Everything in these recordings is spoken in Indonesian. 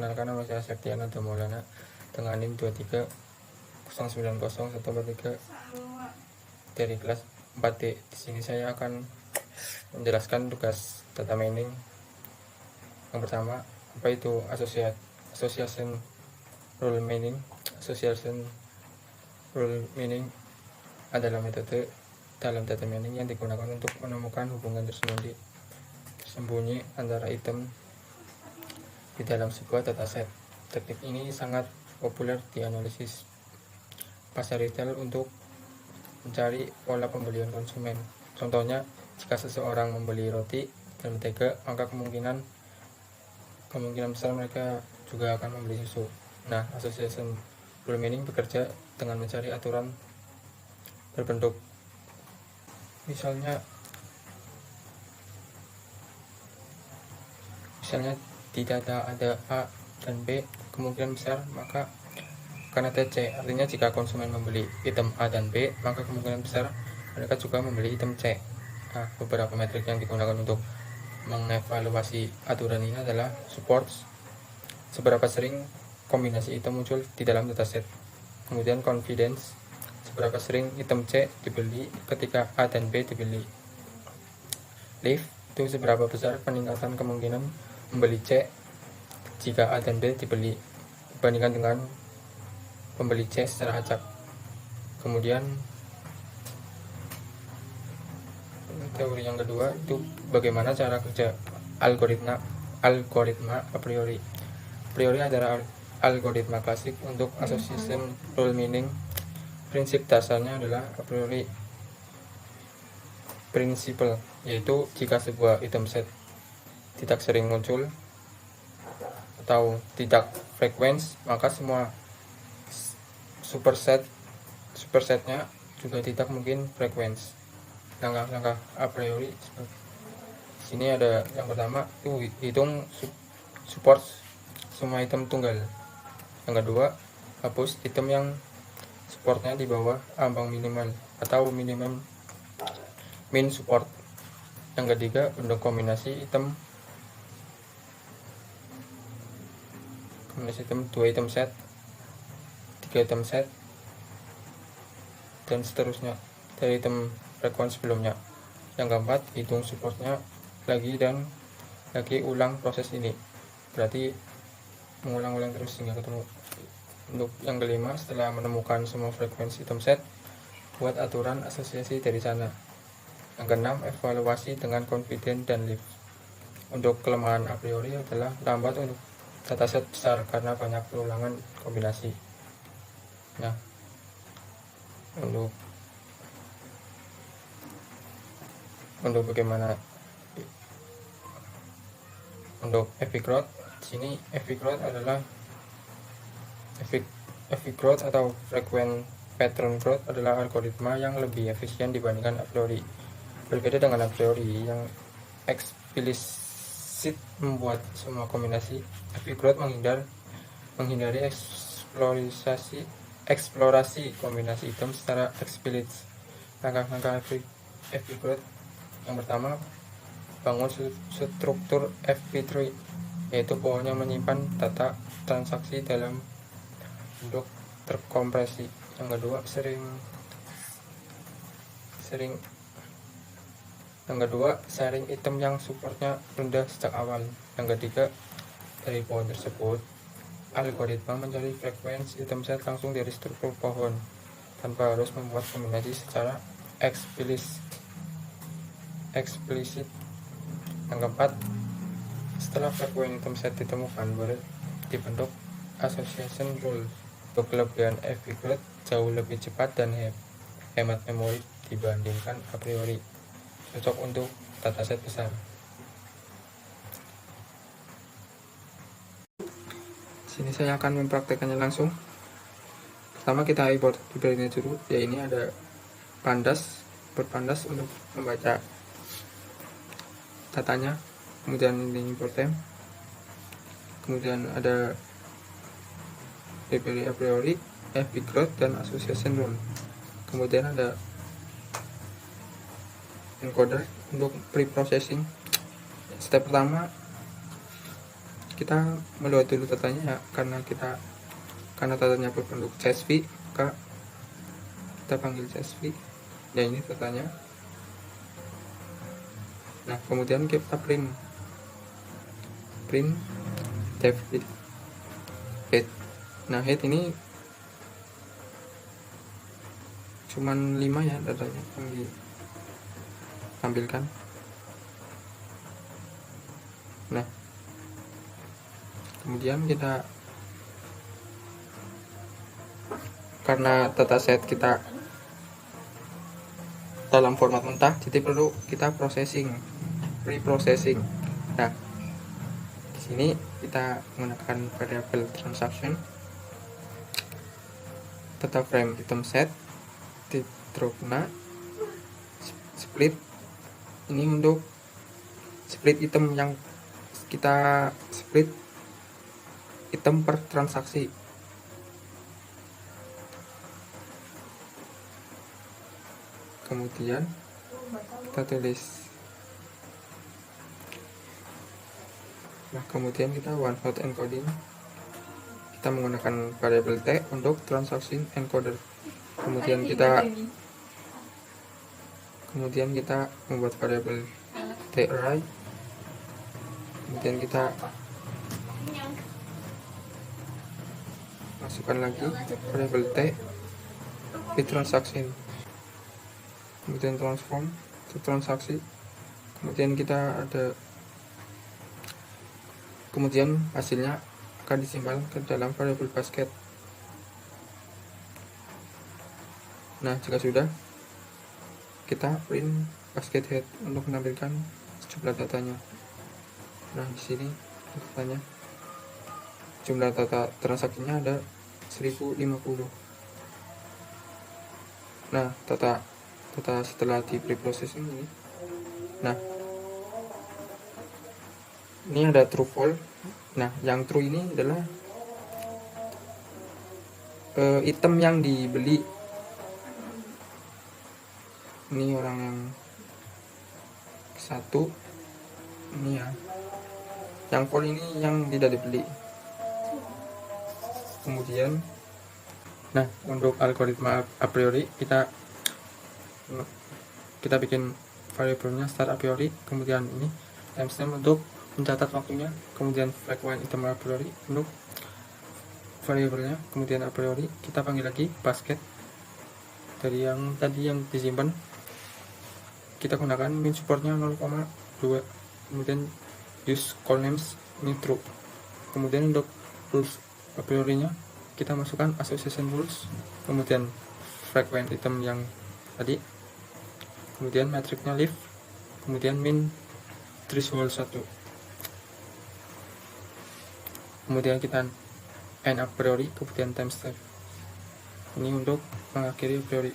Perkenalkan, nama saya Septiana Maulana dengan NIM 23090143143 dari kelas 4D. Di sini saya akan menjelaskan tugas data mining. Yang pertama, apa itu association rule mining? Association rule mining adalah metode dalam data mining yang digunakan untuk menemukan hubungan tersembunyi antara item di dalam sebuah dataset. Teknik ini sangat populer di analisis pasar retail untuk mencari pola pembelian konsumen. Contohnya, jika seseorang membeli roti dan mentega, maka kemungkinan besar mereka juga akan membeli susu. Nah, association rule mining bekerja dengan mencari aturan berbentuk. Misalnya di data ada A dan B, kemungkinan besar maka akan ada C. Artinya jika konsumen membeli item A dan B, maka kemungkinan besar mereka juga membeli item C. Nah, beberapa metrik yang digunakan untuk mengevaluasi aturan ini adalah support, seberapa sering kombinasi item muncul di dalam dataset. Kemudian confidence, seberapa sering item C dibeli ketika A dan B dibeli. Lift, itu seberapa besar peningkatan kemungkinan membeli C jika A dan B dibeli dibandingkan dengan pembeli C secara acak. Kemudian teori yang kedua itu bagaimana cara kerja algoritma a priori. A priori adalah algoritma klasik untuk association rule mining. Prinsip dasarnya adalah a priori principle, yaitu jika sebuah item set tidak sering muncul atau tidak frekuens, maka semua supersetnya juga tidak mungkin frekuens. Langkah-langkah a priori sini ada yang pertama itu hitung support semua item tunggal. Yang kedua, hapus item yang supportnya di bawah ambang minimal atau minimum min support. Yang ketiga, bentuk kombinasi item 2 item set, 3 item set, dan seterusnya dari item frekuensi sebelumnya. Yang keempat, hitung supportnya lagi dan lagi, ulang proses ini, berarti mengulang-ulang terus hingga ketemu. Untuk yang kelima, setelah menemukan semua frekuensi item set, buat aturan asosiasi dari sana. Yang keenam, evaluasi dengan confident dan lift. Untuk kelemahan a priori adalah lambat untuk dataset besar karena banyak perulangan kombinasi. Nah, untuk bagaimana untuk FP growth, sini FP growth adalah FP growth atau frequent pattern growth adalah algoritma yang lebih efisien dibandingkan a priori. Berbeda dengan a priori yang eksplisit membuat semua kombinasi, FP growth menghindari eksplorasi kombinasi item secara eksplisit. Langkah-langkah FP growth: yang pertama, bangun struktur FP tree, yaitu pohon yang menyimpan data transaksi dalam bentuk terkompresi. Yang kedua, sharing item yang supportnya rendah sejak awal. Yang ketiga, dari pohon tersebut, algoritma mencari frekuensi item set langsung dari struktur pohon tanpa harus membuat kombinasi secara eksplisit. Yang keempat, setelah frekuensi item set ditemukan, baru dibentuk association rule. Untuk kelebihan FP growth jauh lebih cepat dan hemat memori dibandingkan a priori, cocok untuk dataset besar. Sini saya akan mempraktekannya langsung. Pertama, kita import library-nya dulu. Ya, ini ada berpandas untuk membaca datanya. Kemudian ini import them. Kemudian ada library a priori, FP growth, dan association rule. Kemudian ada encoder untuk pre-processing. Step pertama, kita melihat dulu datanya ya, karena datanya berbentuk CSV, maka kita panggil CSV ya, ini datanya. Nah kemudian kita print dev head. Nah head ini cuman 5 ya datanya yang ditampilkan. Nah kemudian kita, karena dataset kita dalam format mentah, jadi perlu kita pre-processing. Nah di sini kita menggunakan variable transaction, data frame item set, dropna split. Ini untuk split item, yang kita split item per transaksi. Kemudian kita tulis, nah kemudian kita one hot encoding, kita menggunakan variable T untuk transaksi encoder. Kemudian kita membuat variable T array, kemudian kita masukkan lagi variable T di transaksi, kemudian transform ke transaksi, kemudian hasilnya akan disimpan ke dalam variable basket. Nah jika sudah, kita print basket head untuk menampilkan jumlah datanya. Nah di sini datanya, jumlah data transaksinya ada 1050. Nah data setelah di pre-processing ini, nah ini ada true false. Nah yang true ini adalah item yang dibeli. Ini orang yang satu ini ya, yang false ini yang tidak dibeli. Kemudian nah untuk algoritma a priori kita bikin variabelnya start a priori, kemudian ini timestamp untuk mencatat waktunya, kemudian frequent item a priori untuk variabelnya, kemudian a priori kita panggil lagi basket dari yang tadi yang disimpan, kita gunakan min supportnya 0,2, kemudian use call names ini true. Kemudian untuk rules a priori nya kita masukkan association rules, kemudian frequent item yang tadi, kemudian metricnya leave, kemudian min threshold 1, kemudian kita end a priori, kemudian timestamp ini untuk mengakhiri a priori.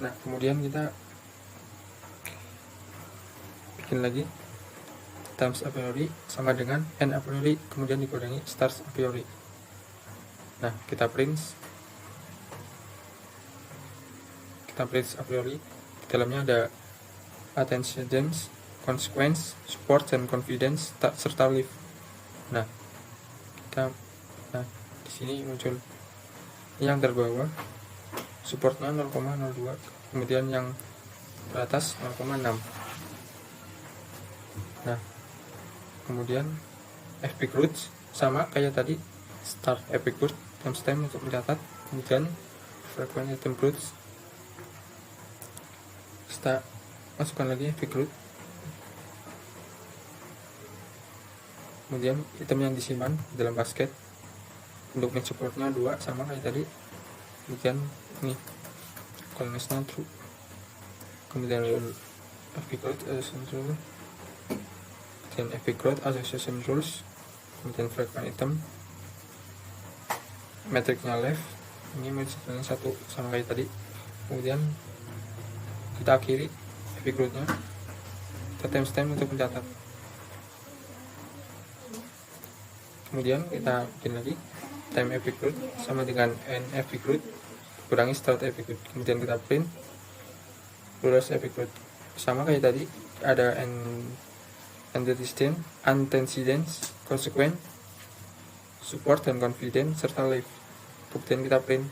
Nah kemudian kita bikin lagi times a priori sama dengan end a priori, kemudian dikurangi start a priori. Nah kita print a priori, di dalamnya ada antecedents, consequence, support, dan confidence serta leave. Nah di sini muncul yang terbawah supportnya 0,02, kemudian yang ke atas 0,6. Nah kemudian epic root sama kayak tadi, start epic root, timestamp untuk mencatat, kemudian frequent item roots, kita masukkan lagi epic root, kemudian item yang disimpan dalam basket untuk min supportnya 2 sama kayak tadi, kemudian ini columnsnya true, kemudian epic root association, kemudian epic root association rules, kemudian frequent item, metricnya left, ini min supportnya 1 sama kayak tadi, kemudian kita akhiri epic rootnya, kita timestamp untuk mencatat. Kemudian kita bikin lagi time epic root sama dengan end epic root kurangi start epic root, kemudian kita print rules epic root sama kayak tadi, ada antecedents, consequent, support dan confident, serta live. Kemudian kita print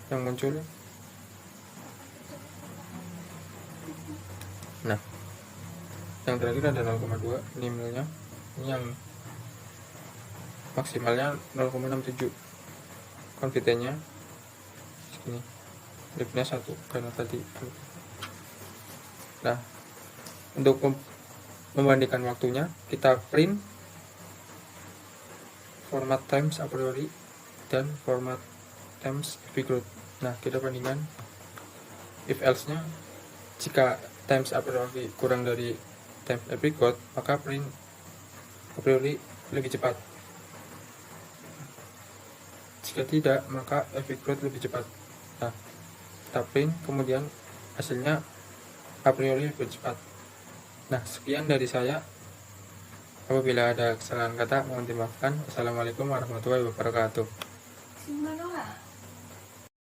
yang muncul. Nah, yang terakhir ada 0,2 nilainya. Ini yang maksimalnya 0,67, confidentnya segini, live-nya 1 karena tadi. Nah, untuk membandingkan waktunya, kita print format times a priori dan format times every growth. Nah, kita bandingkan if else-nya. Jika times a priori kurang dari times every growth, maka print a priori lebih cepat. Jika tidak, maka every growth lebih cepat. Nah, kita print, kemudian hasilnya a priori lebih cepat. Nah, sekian dari saya. Apabila ada kesalahan kata, mohon dimaafkan. Assalamualaikum warahmatullahi wabarakatuh.